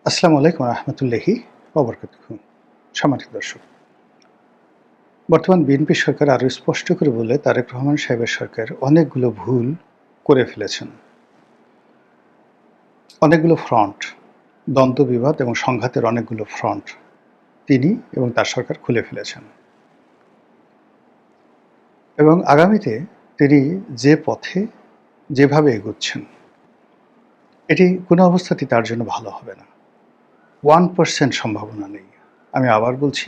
আসসালামু আলাইকুম রহমতুল্লাহি ওবরকাতুহু। সম্মানিত দর্শক, বর্তমান বিএনপি সরকার আরও স্পষ্ট করে বলে তারেক রহমান সাহেবের সরকার অনেকগুলো ভুল করে ফেলেছেন। অনেকগুলো ফ্রন্ট, দ্বন্দ্ব বিবাদ এবং সংঘাতের অনেকগুলো ফ্রন্ট তিনি এবং তার সরকার খুলে ফেলেছেন এবং আগামীতে তিনি যে পথে যেভাবে এগোচ্ছেন এটি কোনো অবস্থাতেই তার জন্য ভালো হবে না। 1% সম্ভাবনা নেই। আমি আবার বলছি,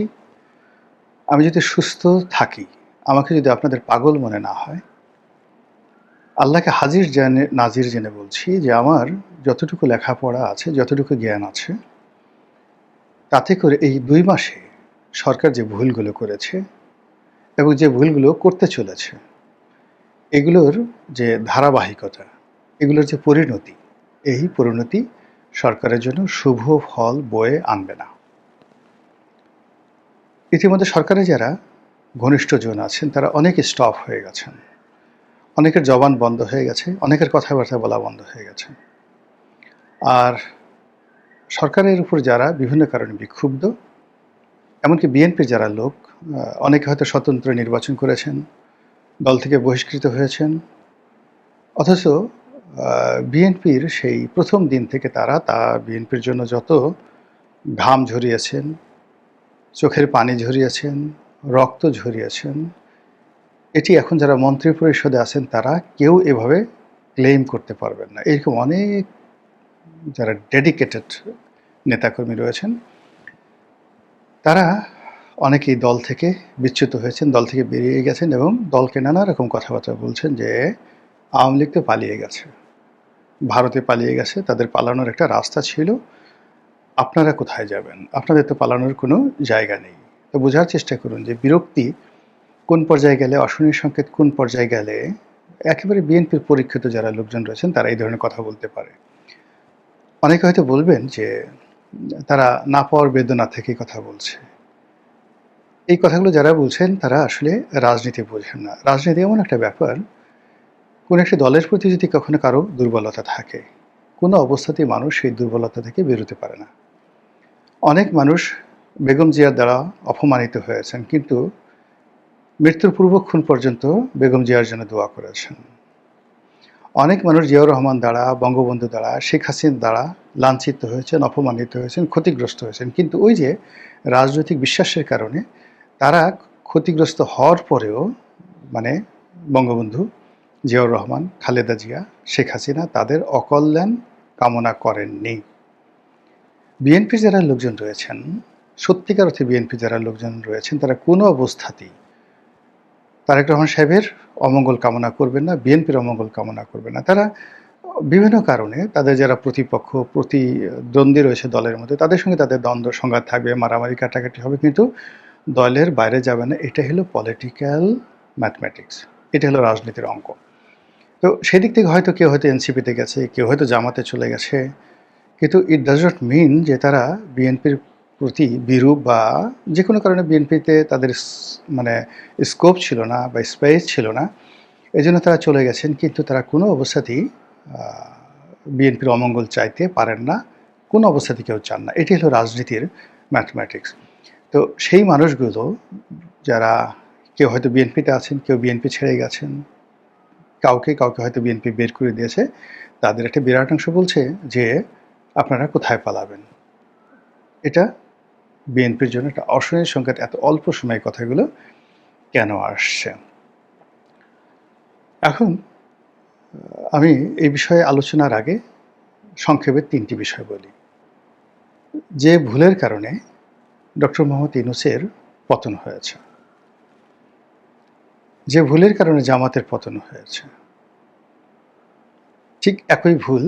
আমি যদি সুস্থ থাকি, আমাকে যদি আপনাদের পাগল মনে না হয়, আল্লাহকে হাজির জেনে নাজির জেনে বলছি যে আমার যতটুকু লেখাপড়া আছে, যতটুকু জ্ঞান আছে, তাতে করে এই ২ মাসে সরকার যে ভুলগুলো করেছে এবং যে ভুলগুলো করতে চলেছে, এগুলোর যে ধারাবাহিকতা, এগুলোর যে পরিণতি, এই পরিণতি সরকারের জন্য শুভ ফল বয়ে আনবে না। ইতিমধ্যে সরকারে যারা ঘনিষ্ঠজন আছেন তারা অনেকে স্টপ হয়ে গেছেন। অনেকের জবান বন্ধ হয়ে গেছে, অনেকের কথাবার্তা বলা বন্ধ হয়ে গেছে। আর সরকারের উপর যারা বিভিন্ন কারণে বিক্ষুব্ধ, এমনকি বিএনপির যারা লোক, অনেকে হয়তো স্বতন্ত্র নির্বাচন করেছেন, দল থেকে বহিষ্কৃত হয়েছেন, অথচ বিএনপির সেই প্রথম দিন থেকে তারা বিএনপির জন্য যত ঘাম ঝরিয়েছেন, চোখের পানি ঝরিয়েছেন, রক্ত ঝরিয়েছেন, এটি এখন যারা মন্ত্রী পরিষদে আছেন তারা কেউ এভাবে ক্লেম করতে পারবেন না। এরকম অনেক যারা ডেডিকেটেড নেতাকর্মী রয়েছেন, তারা অনেকেই দল থেকে বিচ্যুত হয়েছেন, দল থেকে বেরিয়ে গেছেন এবং দলকে নানা রকম কথাবার্তা বলছেন যে আওয়ামী লীগ তো পালিয়ে গেছে, ভারতে পালিয়ে গেছে, তাদের পালানোর একটা রাস্তা ছিল, আপনারা কোথায় যাবেন, আপনাদের তো পালানোর কোনো জায়গা নেই। তো বোঝার চেষ্টা করুন যে বিরক্তি কোন পর্যায়ে গেলে, অশনির সংকেত কোন পর্যায়ে গেলে একেবারে বিএনপির পরীক্ষিত যারা লোকজন রয়েছেন তারা এই ধরনের কথা বলতে পারে। অনেকে হয়তো বলবেন যে তারা না পাওয়ার বেদনা থেকে কথা বলছে। এই কথাগুলো যারা বলছেন তারা আসলে রাজনীতি বোঝেন না। রাজনীতি এমন একটা ব্যাপার, কোনো একটা দলের প্রতি যদি কখনো কারো দুর্বলতা থাকে, কোনো অবস্থাতেই মানুষ সেই দুর্বলতা থেকে বেরোতে পারে না। অনেক মানুষ বেগম জিয়ার দ্বারা অপমানিত হয়েছেন, কিন্তু মৃত্যুর পূর্বক্ষণ পর্যন্ত বেগম জিয়ার জন্য দোয়া করেছেন। অনেক মানুষ জিয়াউর রহমান দ্বারা, বঙ্গবন্ধু দ্বারা, শেখ হাসিনা দ্বারা লাঞ্ছিত হয়েছেন, অপমানিত হয়েছেন, ক্ষতিগ্রস্ত হয়েছেন, কিন্তু ওই যে রাজনৈতিক বিশ্বাসের কারণে তারা ক্ষতিগ্রস্ত হওয়ার পরেও, মানে বঙ্গবন্ধু, জিয়াউর রহমান, খালেদা জিয়া, শেখ হাসিনা তাদের অকল্যাণ কামনা করেননি। বিএনপির যারা লোকজন রয়েছেন, সত্যিকার অর্থে বিএনপির যারা লোকজন রয়েছেন, তারা কোনো অবস্থাতেই তারেক রহমান সাহেবের অমঙ্গল কামনা করবেন না, বিএনপির অমঙ্গল কামনা করবেন না। তারা বিভিন্ন কারণে তাদের যারা প্রতিপক্ষ, প্রতিদ্বন্দ্বী রয়েছে দলের মধ্যে, তাদের সঙ্গে তাদের দ্বন্দ্ব সংঘাত থাকবে, মারামারি কাটাকাটি হবে, কিন্তু দলের বাইরে যাবে না। এটা হলো পলিটিক্যাল ম্যাথমেটিক্স, এটা হলো রাজনীতির অঙ্ক। তো সেদিক থেকে হয়তো কেউ হয়তো এনসিপিতে গেছে, কেউ হয়তো জামাতে চলে গেছে, কিন্তু ইট ডাজ নট মিন যে তারা বিএনপির প্রতি বিরূপ বা যে কোনো কারণে বিএনপিতে তাদের মানে স্কোপ ছিল না বা স্পেস ছিল না, এই জন্য তারা চলে গেছেন। কিন্তু তারা কোনো অবস্থাতেই বিএনপির অমঙ্গল চাইতে পারেন না, কোনো অবস্থাতে কেউ চান না। এটি হলো রাজনীতির ম্যাথমেটিক্স। তো সেই মানুষগুলো যারা, কেউ হয়তো বিএনপিতে আছেন, কেউ বিএনপি ছেড়ে গেছেন, কাউকে কাউকে হয়তো বিএনপি বের করে দিয়েছে, তাদের একটা বিরাট অংশ বলছে যে আপনারা কোথায় পালাবেন। এটা বিএনপির জন্য একটা অশনির সংকেত। এত অল্প সময়ে কথাগুলো কেন আসছে? এখন আমি এই বিষয়ে আলোচনার আগে সংক্ষেপে ৩টি বিষয় বলি। যে ভুলের কারণে ডক্টর মোহাম্মদ ইউনূসের পতন হয়েছে, যে ভুলের কারণে জামাতের পতন হয়েছে, ঠিক একই ভুল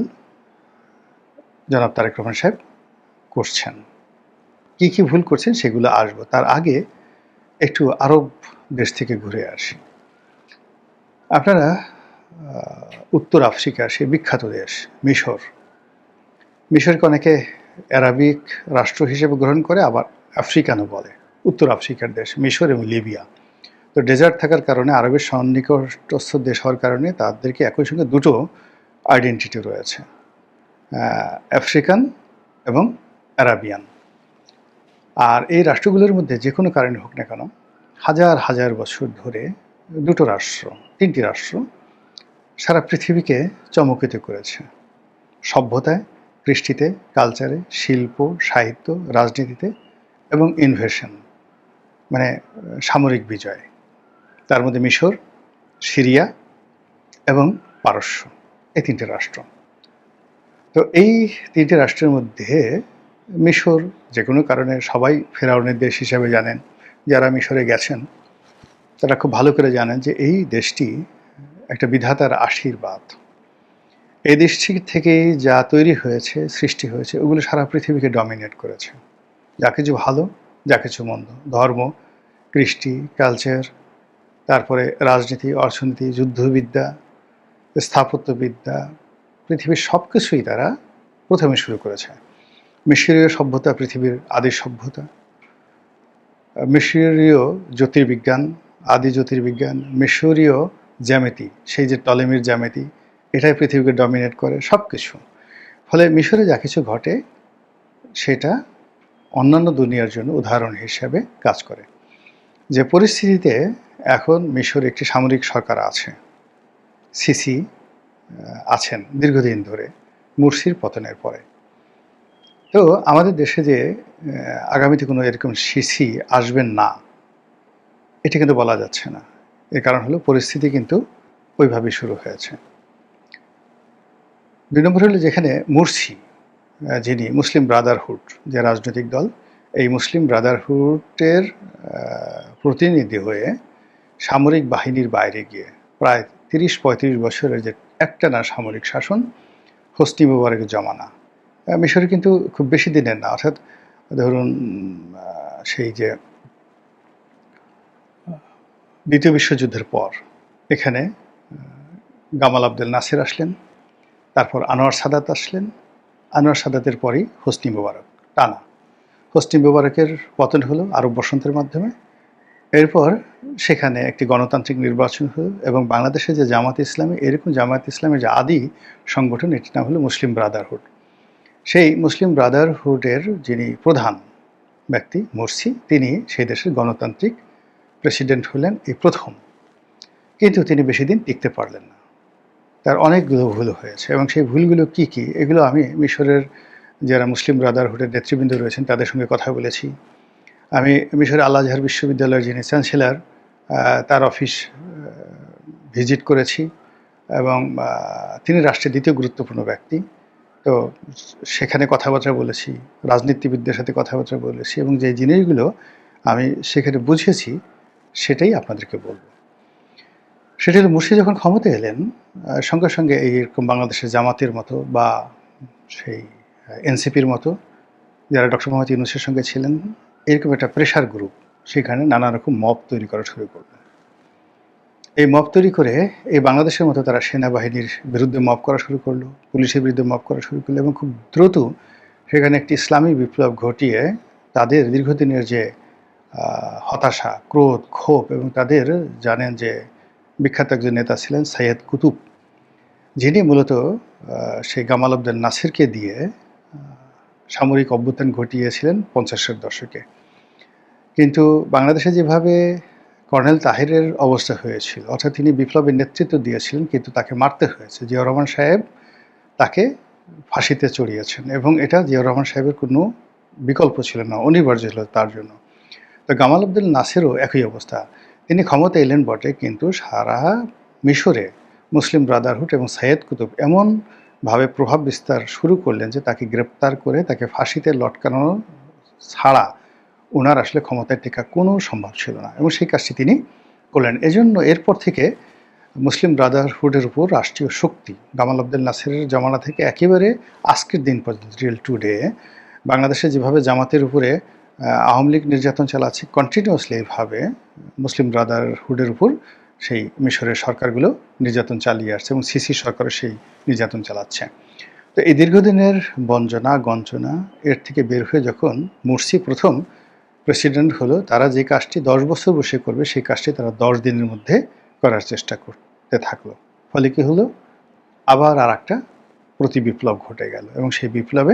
জনাব তারেক রহমান সাহেব করছেন। কি কি ভুল করছেন সেগুলো আসবো, তার আগে একটু আরব দেশ থেকে ঘুরে আসি। আপনারা উত্তর আফ্রিকার সে বিখ্যাত দেশ মিশর, মিশরকে অনেকে অ্যারাবিক রাষ্ট্র হিসেবে গ্রহণ করে, আবার আফ্রিকানও বলে। উত্তর আফ্রিকার দেশ মিশর এবং লিবিয়া। তো ডেজার্ট থাকার কারণে, আরবের সন্নিকটস্থ দেশ হওয়ার কারণে তাদেরকে একই সঙ্গে দুটো আইডেন্টিটি রয়েছে, আফ্রিকান এবং আরাবিয়ান। আর এই রাষ্ট্রগুলোর মধ্যে যে কোনো কারণে হোক না কেন, হাজার হাজার বছর ধরে দুটো রাষ্ট্র, তিনটি রাষ্ট্র সারা পৃথিবীকে চমকিত করেছে। সভ্যতায়, কৃষ্টিতে, কালচারে, শিল্প, সাহিত্য, রাজনীতিতে এবং ইনভেশন, মানে সামরিক বিজয়। তার মধ্যে মিশর, সিরিয়া এবং পারস্য, এই তিনটে রাষ্ট্র। তো এই তিনটে রাষ্ট্রের মধ্যে মিশর যে কোনো কারণে সবাই ফেরাউনের দেশ হিসেবে জানেন। যারা মিশরে গেছেন তারা খুব ভালো করে জানেন যে এই দেশটি একটা বিধাতার আশীর্বাদ। এই দেশটি থেকেই যা তৈরি হয়েছে, সৃষ্টি হয়েছে, ওগুলো সারা পৃথিবীকে ডমিনেট করেছে। যা কিছু ভালো, যা কিছু মন্দ, ধর্ম, কৃষ্টি, কালচার, তারপরে রাজনীতি, অর্থনীতি, যুদ্ধবিদ্যা, স্থাপত্যবিদ্যা, পৃথিবীর সব কিছুই তারা প্রথমে শুরু করেছে। মিশরীয় সভ্যতা পৃথিবীর আদি সভ্যতা। মিশরীয় জ্যোতির্বিজ্ঞান, আদি জ্যোতির্বিজ্ঞান, মিশরীয় জ্যামিতি, সেই যে টলেমির জ্যামিতি, এটাই পৃথিবীকে ডমিনেট করে সব কিছু। ফলে মিশরে যা কিছু ঘটে সেটা অন্যান্য দুনিয়ার জন্য উদাহরণ হিসেবে কাজ করে। যে পরিস্থিতিতে এখন মিশরে একটি সামরিক সরকার আছে, সিসি আছেন দীর্ঘদিন ধরে মুরসির পতনের পরে। তো আমাদের দেশে যে আগামীতে কোনো এরকম সিসি আসবেন না, এটা কিন্তু বলা যাচ্ছে না। এর কারণ হলো পরিস্থিতি কিন্তু ওইভাবেই শুরু হয়েছে। ২ নম্বর হলো যেখানে মুরসি, যিনি মুসলিম ব্রাদারহুড যে রাজনৈতিক দল, এই মুসলিম ব্রাদারহুডের প্রতিনিধি হয়ে সামরিক বাহিনীর বাইরে গিয়ে প্রায় ৩০-৩৫ বছরের যে একটানা সামরিক শাসন, হোসনি মুবারকের জমানা, মিশরে কিন্তু খুব বেশি দিনের না। অর্থাৎ ধরুন সেই যে দ্বিতীয় বিশ্বযুদ্ধের পর এখানে গামাল আবদেল নাসের আসলেন, তারপর আনোয়ার সাদাত আসলেন, আনোয়ার সাদাতের পরই হোসনি মুবারক, টানা। হোসনি মুবারকের পতন হলো আরব বসন্তের মাধ্যমে। এরপর সেখানে একটি গণতান্ত্রিক নির্বাচন হলো এবং বাংলাদেশে যে জামাত ইসলামী, এরকম জামাত ইসলামের যে আদি সংগঠন, এটির নাম হলো মুসলিম ব্রাদারহুড। সেই মুসলিম ব্রাদারহুডের যিনি প্রধান ব্যক্তি মুরসি, তিনি সেই দেশের গণতান্ত্রিক প্রেসিডেন্ট হলেন এই প্রথম। কিন্তু তিনি বেশি দিন টিকতে পারলেন না। তার অনেকগুলো ভুল হয়েছে এবং সেই ভুলগুলো কি কি, এগুলো আমি মিশরের যারা মুসলিম ব্রাদারহুডের নেতৃবৃন্দ রয়েছেন তাদের সঙ্গে কথা বলেছি। আমি মিশরের আল আজহার বিশ্ববিদ্যালয়ের যিনি চ্যান্সেলর, তার অফিস ভিজিট করেছি এবং তিনি রাষ্ট্রের দ্বিতীয় গুরুত্বপূর্ণ ব্যক্তি। তো সেখানে কথাবার্তা বলেছি, রাজনীতিবিদদের সাথে কথাবার্তা বলেছি এবং যে জিনিসগুলো আমি সেখানে বুঝেছি সেটাই আপনাদেরকে বলব। সেটা হলো মুরসি যখন ক্ষমতা এলেন, সঙ্গে সঙ্গে এইরকম বাংলাদেশের জামাতের মতো বা সেই এনসিপির মতো যারা ডক্টর মোহাম্মদ ইউনূসের সঙ্গে ছিলেন, এরকম একটা প্রেশার গ্রুপ সেখানে নানা রকম মব তৈরি করা শুরু করল। এই মব তৈরি করে এই বাংলাদেশের মতো তারা সেনাবাহিনীর বিরুদ্ধে মব করা শুরু করলো, পুলিশের বিরুদ্ধে মব করা শুরু করলো এবং খুব দ্রুত সেখানে একটি ইসলামী বিপ্লব ঘটিয়ে তাদের দীর্ঘদিনের যে হতাশা, ক্রোধ, ক্ষোভ এবং তাদের জানেন যে বিখ্যাত একজন নেতা ছিলেন সৈয়দ কুতুব, যিনি মূলত সেই গামাল আবদেল নাসেরকে দিয়ে সামরিক অভ্যুত্থান ঘটিয়েছিলেন 50-এর দশকে। কিন্তু বাংলাদেশে যেভাবে কর্নেল তাহেরের অবস্থা হয়েছিল, অর্থাৎ তিনি বিপ্লবের নেতৃত্ব দিয়েছিলেন কিন্তু তাকে মারতে হয়েছে। জিয়াউর রহমান সাহেব তাকে ফাঁসিতে চড়িয়েছেন এবং এটা জিয়াউর রহমান সাহেবের কোনো বিকল্প ছিল না, অনিবার্য ছিল তার জন্য। তো গামাল আবদেল নাসেরও একই অবস্থা। তিনি ক্ষমতা এলেন বটে, কিন্তু সারা মিশরে মুসলিম ব্রাদারহুড এবং সৈয়দ কুতুব এমনভাবে প্রভাব বিস্তার শুরু করলেন যে তাকে গ্রেপ্তার করে তাকে ফাঁসিতে লটকানো ছাড়া ওনার আসলে ক্ষমতায় টেকা কোনো সম্ভব ছিল না এবং সেই কাজটি তিনি করলেন। এজন্য এরপর থেকে মুসলিম ব্রাদারহুডের উপর রাষ্ট্রীয় শক্তি গামাল আবদেল নাসেরের জমানা থেকে একেবারে আজকের দিন পর্যন্ত, রিয়েল টুডে, বাংলাদেশে যেভাবে জামাতের উপরে আওয়ামী লীগ নির্যাতন চালাচ্ছে, কন্টিনিউয়াসলি এইভাবে মুসলিম ব্রাদারহুডের উপর সেই মিশরের সরকারগুলো নির্যাতন চালিয়ে আসছে এবং সিসি সরকারও সেই নির্যাতন চালাচ্ছে। তো এই দীর্ঘদিনের বঞ্চনা গঞ্চনা এর থেকে বের হয়ে যখন মুরসি প্রথম প্রেসিডেন্ট হলো, তারা যে কাজটি 10 বছর বসে করবে সেই কাজটি তারা 10 দিনের মধ্যে করার চেষ্টা করতে থাকলো। ফলে কি হলো, আবার আর একটা প্রতি বিপ্লব ঘটে গেল এবং সেই বিপ্লবে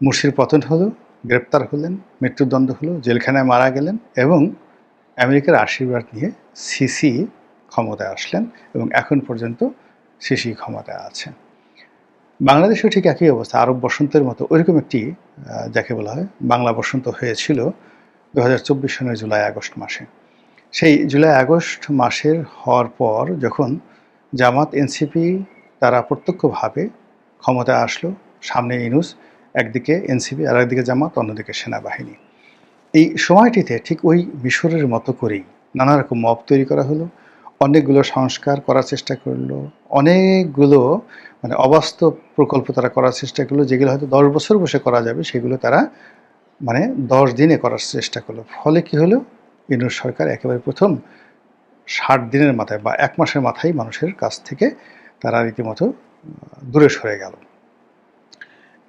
মুরসির পতন হলো, গ্রেপ্তার হলেন, মৃত্যুদণ্ড হলো, জেলখানায় মারা গেলেন এবং আমেরিকার আশীর্বাদ নিয়ে সিসি ক্ষমতায় আসলেন এবং এখন পর্যন্ত সিসি ক্ষমতায় আছেন। বাংলাদেশেও ঠিক একই অবস্থা, আরব বসন্তের মতো ওইরকম একটি যাকে বলা হয় বাংলা বসন্ত হয়েছিল 2024 সনের জুলাই আগস্ট মাসে। সেই জুলাই আগস্ট মাসের হওয়ার পর যখন জামাত এনসিপি তারা প্রত্যক্ষভাবে ক্ষমতায় আসলো, সামনে ইউনূস, একদিকে এনসিপি আর একদিকে জামাত, অন্যদিকে সেনাবাহিনী। এই সময়টিতে ঠিক ওই মিশরের মতো করেই নানা রকম মব তৈরি করা হলো, অনেকগুলো সংস্কার করার চেষ্টা করলো, অনেকগুলো মানে অবাস্তব প্রকল্প তারা করার চেষ্টা করলো, যেগুলো হয়তো 10 বছর বসে করা যাবে সেগুলো তারা মানে 10 দিনে করার চেষ্টা করলো। ফলে কি হলো, ইউনূস সরকার একেবারে প্রথম 60 দিনের মাথায় বা 1 মাসের মাথায় মানুষের কাছ থেকে তারা রীতিমতো দূরে সরে গেল।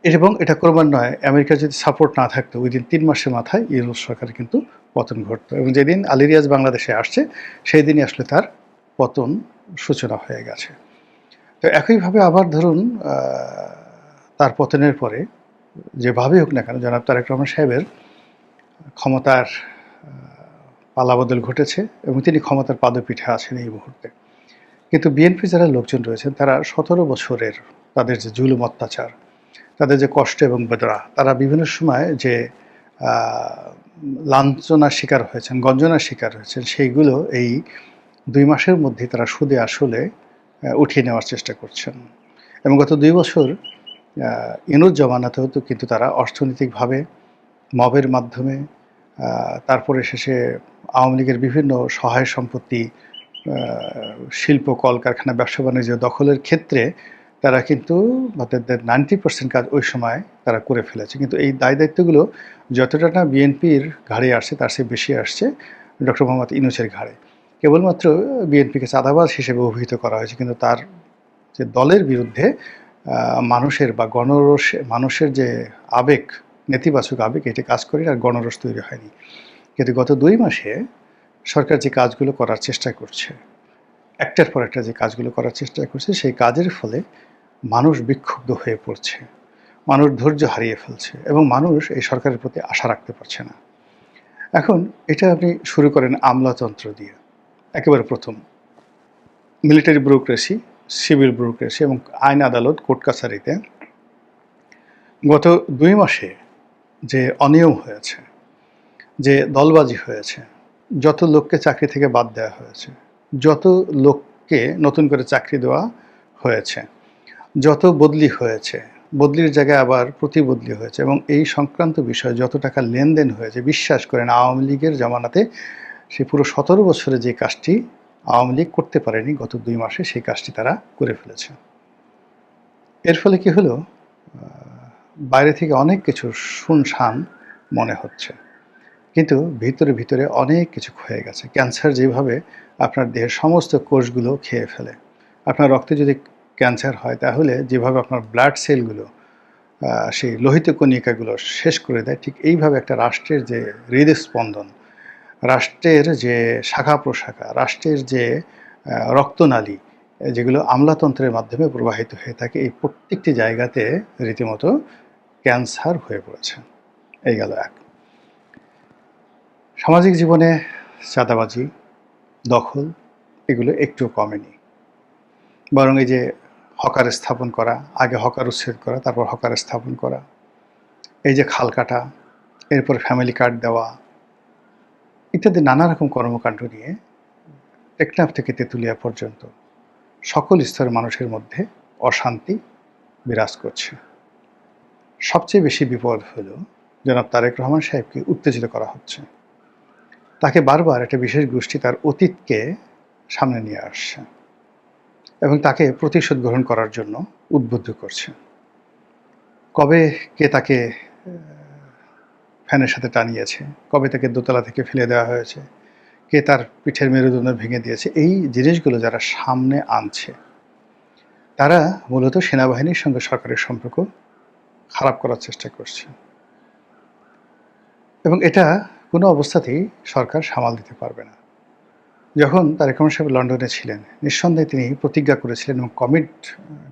এবং এটা ক্রমান্বয়ে আমেরিকার যদি সাপোর্ট না থাকতো উইদিন 3 মাসের মাথায় ইউনূস সরকারের কিন্তু পতন ঘটতো এবং যেদিন আলী রিয়াজ বাংলাদেশে আসছে সেই দিনই আসলে তার পতন সূচনা হয়ে গেছে। তো একইভাবে আবার ধরুন তার পতনের পরে যেভাবেই হোক না কেন জনাব তারেক রহমান সাহেবের ক্ষমতার পালাবদল ঘটেছে এবং তিনি ক্ষমতার পাদপীঠে আছেন এই মুহূর্তে। কিন্তু বিএনপি যারা লোকজন রয়েছেন তারা 17 বছরের তাদের যে জুলুম অত্যাচার, তাদের যে কষ্ট এবং বেদনা, তারা বিভিন্ন সময় যে লাঞ্ছনার শিকার হয়েছেন, গঞ্জনার শিকার হয়েছেন, সেইগুলো এই 2 মাসের মধ্যে তারা সুদে আসলে উঠিয়ে নেওয়ার চেষ্টা করছেন। এবং গত 2 বছর ইউনূস জমানাতেও তো কিন্তু তারা অর্থনৈতিকভাবে মবের মাধ্যমে, তারপরে শেষে আওয়ামী লীগের বিভিন্ন সহায় সম্পত্তি, শিল্প কলকারখানা, ব্যবসা বাণিজ্য দখলের ক্ষেত্রে তারা কিন্তু তাদের 90% কাজ ওই সময় তারা করে ফেলেছে। কিন্তু এই দায় দায়িত্বগুলো যতটা না বিএনপির ঘাড়ে আসছে তার চেয়ে বেশি আসছে ডক্টর মোহাম্মদ ইউনূসের ঘাড়ে। কেবলমাত্র বিএনপিকে চাঁদাবাজ হিসেবে অভিহিত করা হয়েছে, কিন্তু তার যে দলের বিরুদ্ধে মানুষের বা মানুষের যে আবেগ, নেতিবাচক আবেগ, এটি কাজ করে আর গণরোষ তৈরি হয়নি। কিন্তু গত 2 মাসে সরকার যে কাজগুলো করার চেষ্টা করছে, একটার পর একটা যে কাজগুলো করার চেষ্টা করছে, সেই কাজের ফলে মানুষ বিক্ষুব্ধ হয়ে পড়ছে, মানুষ ধৈর্য হারিয়ে ফেলছে এবং মানুষ এই সরকারের প্রতি আশা রাখতে পারছে না। এখন এটা আপনি শুরু করেন আমলাতন্ত্র দিয়ে, একেবারে প্রথম মিলিটারি ব্যুরোক্রেসি, সিভিল ব্যুরোক্রেসি এবং আইন আদালত, কোর্ট কাছারিতে গত 2 মাসে যে অনিয়ম হয়েছে, যে দলবাজি হয়েছে, যত লোককে চাকরি থেকে বাদ দেওয়া হয়েছে, যত লোককে নতুন করে চাকরি দেওয়া হয়েছে, যত বদলি হয়েছে, বদলির জায়গায় আবার প্রতিবদলি হয়েছে এবং এই সংক্রান্ত বিষয়ে যত টাকা লেনদেন হয়েছে, বিশ্বাস করেন আওয়ামী লীগের জমানাতে সে পুরো 17 বছরে যে কাজটি আওয়ামী লীগ করতে পারেনি গত 2 মাসে সেই কাজটি তারা করে ফেলেছে। এর ফলে কি হলো, বাইরে থেকে অনেক কিছু শুনশান মনে হচ্ছে, কিন্তু ভিতরে ভিতরে অনেক কিছু ক্ষয়ে গেছে। ক্যান্সার যেভাবে আপনার দেহের সমস্ত কোষগুলো খেয়ে ফেলে, আপনার রক্তে যদি ক্যান্সার হয় তাহলে যেভাবে আপনার ব্লাড সেলগুলো সেই লোহিত কণিকাগুলো শেষ করে দেয়, ঠিক এইভাবে একটা রাষ্ট্রের যে হৃদস্পন্দন, রাষ্ট্রের যে শাখা প্রশাখা, রাষ্ট্রের যে রক্তনালী, যেগুলো আমলাতন্ত্রের মাধ্যমে প্রবাহিত হয়ে থাকে, এই প্রত্যেকটি জায়গাতে রীতিমতো ক্যান্সার হয়ে পড়েছে। এই গেল এক। সামাজিক জীবনে চাঁদাবাজি, দখল এগুলো একটু কমেনি, বরং এই যে হকার স্থাপন করা, আগে হকার উচ্ছেদ করা, তারপর হকার স্থাপন করা, এই যে খাল কাটা, এরপর ফ্যামিলি কার্ড দেওয়া ইত্যাদি নানা রকম কর্মকাণ্ড নিয়ে টেকনাফ থেকে তেঁতুলিয়া পর্যন্ত সকল স্তরের মানুষের মধ্যে অশান্তি বিরাজ করছে। সবচেয়ে বেশি বিপদ হলো জনাব তারেক রহমান সাহেবকে উত্তেজিত করা হচ্ছে। তাকে বারবার একটা বিশেষ গোষ্ঠী তার অতীতকে সামনে নিয়ে আসছে এবং তাকে প্রতিশোধ গ্রহণ করার জন্য উদ্বুদ্ধ করছে। কবে কে তাকে ফ্যানের সাথে টানিয়েছে, কবে তাকে দোতলা থেকে ফেলে দেওয়া হয়েছে, কে তার পিঠের মেরুদণ্ড ভেঙে দিয়েছে, এই জিনিসগুলো যারা সামনে আনছে তারা মূলত সেনাবাহিনীর সঙ্গে সরকারের সম্পর্ক খারাপ করার চেষ্টা করছে এবং এটা কোনো অবস্থাতেই সরকার সামাল দিতে পারবে না। যখন তারেক রহমান সাহেব লন্ডনে ছিলেন, নিঃসন্দেহে তিনি প্রতিজ্ঞা করেছিলেন এবং কমিট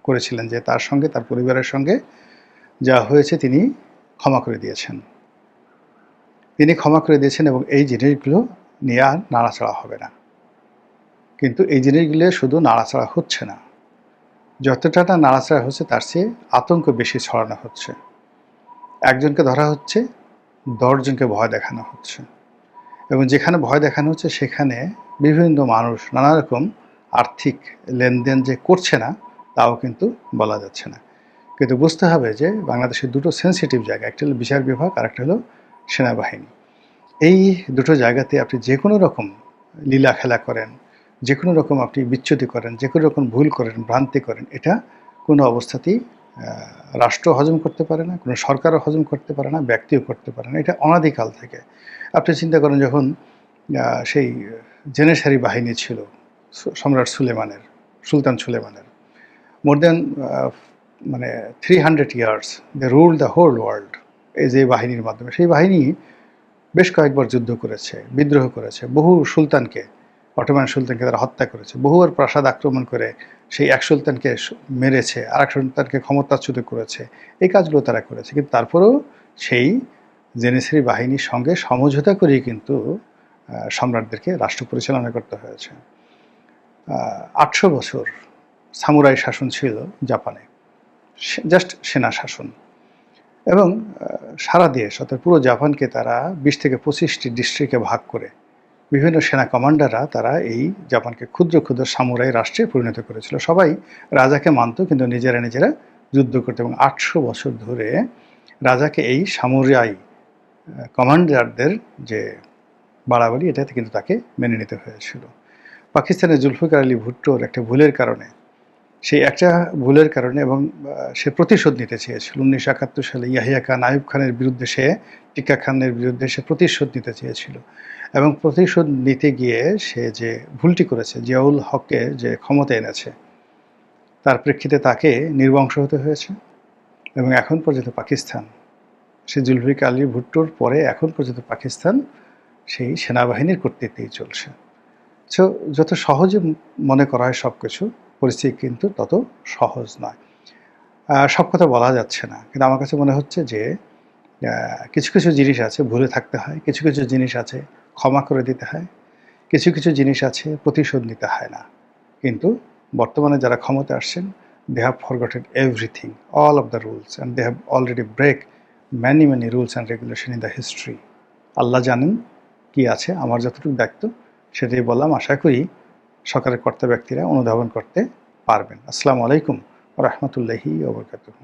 করেছিলেন যে তার সঙ্গে, তার পরিবারের সঙ্গে যা হয়েছে তিনি ক্ষমা করে দিয়েছেন। তিনি ক্ষমা করে দিয়েছেন এবং এই জিনিসগুলো নিয়ে আর নাড়াচাড়া হবে না। কিন্তু এই জিনিসগুলো শুধু নাড়াচাড়া হচ্ছে না, যতটা না নাড়াচাড়া হচ্ছে তার চেয়ে আতঙ্ক বেশি ছড়ানো হচ্ছে। একজনকে ধরা হচ্ছে, ১০ জনকে ভয় দেখানো হচ্ছে, এবং যেখানে ভয় দেখানো হচ্ছে সেখানে বিভিন্ন মানুষ নানা রকম আর্থিক লেনদেন যে করছে না তাও কিন্তু বলা যাচ্ছে না। কিন্তু বুঝতে হবে যে বাংলাদেশের দুটো সেন্সিটিভ জায়গা, একটা হলো বিচার বিভাগ আর একটা হলো সেনাবাহিনী। এই দুটো জায়গাতে আপনি যে কোনো রকম লীলা খেলা করেন, যে কোনো রকম আপনি বিচ্যুতি করেন, যে কোনো রকম ভুল করেন, ভ্রান্তি করেন, এটা কোনো অবস্থাতেই রাষ্ট্র হজম করতে পারে না, কোনো সরকারও হজম করতে পারে না, ব্যক্তিও করতে পারে না। এটা অনাদিকাল থেকে। আপনি চিন্তা করেন যখন সেই জেনেসারি বাহিনী ছিল সম্রাট সুলতান সুলেমানের, মোর দেন মানে 300 years they rule the whole world. এই যে বাহিনীর মাধ্যমে, সেই বাহিনী বেশ কয়েকবার যুদ্ধ করেছে, বিদ্রোহ করেছে, বহু সুলতানকে, অটোমান সুলতানকে তারা হত্যা করেছে, বহুবার প্রাসাদ আক্রমণ করে সেই এক সুলতানকে মেরেছে, আর এক সুলতানকে ক্ষমতাচ্যুত করেছে। এই কাজগুলো তারা করেছে, কিন্তু তারপরেও সেই জেনেসারি বাহিনীর সঙ্গে সমঝোতা করেই কিন্তু সম্রাটদেরকে রাষ্ট্র পরিচালনা করতে হয়েছে। ৮০০ বছর সামুরাই শাসন ছিল জাপানে, জাস্ট সেনা শাসন, এবং সারা দেশ অর্থাৎ পুরো জাপানকে তারা ২০ থেকে ২৫টি ডিস্ট্রিক্টে ভাগ করে বিভিন্ন সেনা কমান্ডাররা তারা এই জাপানকে ক্ষুদ্র ক্ষুদ্র সামুরাই রাষ্ট্রে পরিণত করেছিল। সবাই রাজাকে মানত, কিন্তু নিজেরা নিজেরা যুদ্ধ করত, এবং ৮০০ বছর ধরে রাজাকে এই সামুরাই কমান্ডারদের যে বাড়াবাড়ি, এটাতে কিন্তু তাকে মেনে নিতে হয়েছিল। পাকিস্তানের জুলফিকার আলী ভুট্টোর একটা ভুলের কারণে, সেই একটা ভুলের কারণে, এবং সে প্রতিশোধ নিতে চেয়েছিল ১৯৭১ সালে ইয়াহিয়া খান, আইয়ুব খানের বিরুদ্ধে, সে টিক্কা খানের বিরুদ্ধে সে প্রতিশোধ নিতে চেয়েছিল, এবং প্রতিশোধ নিতে গিয়ে সে যে ভুলটি করেছে, জিয়াউল হককে যে ক্ষমতা এনেছে, তার প্রেক্ষিতে তাকে নির্বংশ হতে হয়েছে। এবং এখন পর্যন্ত পাকিস্তান, সে জুলফিকার আলী ভুট্টোর পরে এখন পর্যন্ত পাকিস্তান সেই সেনাবাহিনীর কর্তৃত্বেই চলছে। সো যত সহজে মনে করা হয় সব কিছু, পরিস্থিতি কিন্তু তত সহজ নয়। সব কথা বলা যাচ্ছে না, কিন্তু আমার কাছে মনে হচ্ছে যে কিছু কিছু জিনিস আছে ভুলে থাকতে হয়, কিছু কিছু জিনিস আছে ক্ষমা করে দিতে হয়, কিছু কিছু জিনিস আছে প্রতিশোধ নিতে হয় না। কিন্তু বর্তমানে যারা ক্ষমতা আসছেন, they have forgotten everything, all of the rules, and they have already break many rules and regulation in the history. আল্লাহ জানেন কি আছে। আমার যতটুকু দায়িত্ব সেটাই বললাম। আশা করি সরকারের কর্তা ব্যক্তিরা অনুধাবন করতে পারবেন। আসসালামু আলাইকুম ওয়া রাহমাতুল্লাহি ওয়া বারাকাতুহু।